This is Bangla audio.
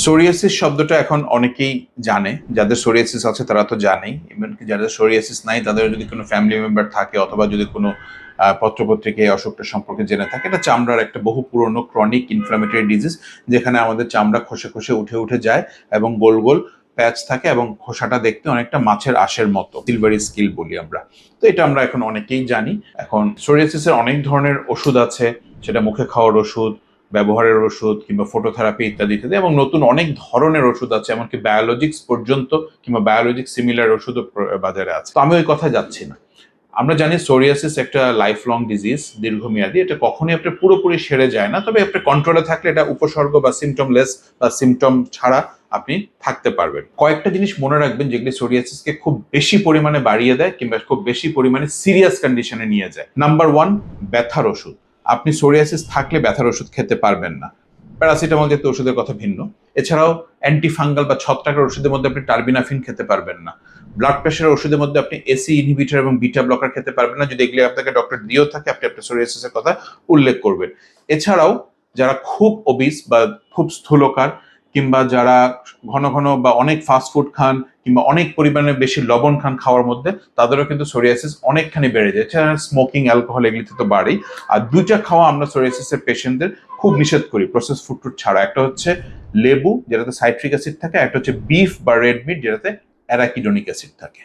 সোরিয়াসিস শব্দটা এখন অনেকেই জানে, যাদের সোরিয়াসিস আছে তারা তো জানেই, এমনকি যাদের সোরিয়াসিস নাই তাদের যদি কোনো ফ্যামিলি মেম্বার থাকে অথবা যদি কোনো পত্রপত্রিকায় এই অসুখটা সম্পর্কে জেনে থাকে, এটা চামড়ার একটা বহু পুরনো ক্রনিক ইনফ্লামেটরি ডিজিজ, যেখানে আমাদের চামড়া খসে খসে উঠে উঠে যায় এবং গোল গোল প্যাচ থাকে এবং খোসাটা দেখতে অনেকটা মাছের আঁশের মতো, সিলভারি স্কিল বলি আমরা। তো এটা আমরা এখন অনেকেই জানি। এখন সোরিয়াসিসের অনেক ধরনের ওষুধ আছে, সেটা মুখে খাওয়ার ওষুধ, ব্যবহারের ওষুধ কিংবা ফটোথেরাপি ইত্যাদি ইত্যাদি, এবং নতুন অনেক ধরনের ওষুধ আছে, এমনকি বায়োলজিক্স পর্যন্ত কিংবা বায়োলজিক সিমিলার ওষুধও বাজারে আছে। তো আমি ওই কথা যাচ্ছি না। আমরা জানি সোরিয়াসিস একটা লাইফ লং ডিজিজ, দীর্ঘমেয়াদী। এটা কখনোই আপনার পুরোপুরি সেরে যায় না, তবে আপনি কন্ট্রোলে থাকলে এটা উপসর্গ বা সিমটমলেস বা সিমটম ছাড়া আপনি থাকতে পারবেন। কয়েকটা জিনিস মনে রাখবেন যেগুলি সোরিয়াসিসকে খুব বেশি পরিমাণে বাড়িয়ে দেয় কিংবা খুব বেশি পরিমাণে সিরিয়াস কন্ডিশনে নিয়ে যায়। নাম্বার ওয়ান, ব্যথার ওষুধ। আপনি সোরিয়াসিস থাকলে ব্যথার ওষুধ খেতে পারবেন না। প্যারাসিটামল জাতীয় ওষুধের কথা ভিন্ন। এছাড়াও অ্যান্টিফাঙ্গাল বা ছত্রাকের ওষুধের মধ্যে আপনি টার্বিনাফিন খেতে পারবেন না। ব্লাড প্রেশারের ওষুধের মধ্যে আপনি এসি ইনহিবিটর এবং বিটা ব্লকার খেতে পারবেন না। যদি এগুলি আপনাকে ডক্টর দিয়েও থাকে, আপনি আপনার সোরিয়াসিসের কথা উল্লেখ করবেন। এছাড়াও যারা খুব ওবিস বা খুব স্থূলকার, কিংবা যারা ঘন ঘন বা অনেক ফাস্টফুড খান কিংবা অনেক পরিমাণে বেশি লবণ খান খাওয়ার মধ্যে, তাদেরও কিন্তু সোরিয়াসিস অনেকখানি বেড়ে যায়। এছাড়া স্মোকিং, অ্যালকোহল এগুলিতে তো বাড়েই। আর দুইটা খাওয়া আমরা সোরিয়াসিসের পেশেন্টদের খুব নিষেধ করি প্রসেস ফুড ছাড়া। একটা হচ্ছে লেবু, যেটাতে সাইট্রিক অ্যাসিড থাকে, একটা হচ্ছে বিফ বা রেড মিট, যেটাতে অ্যারাকিডোনিক অ্যাসিড থাকে।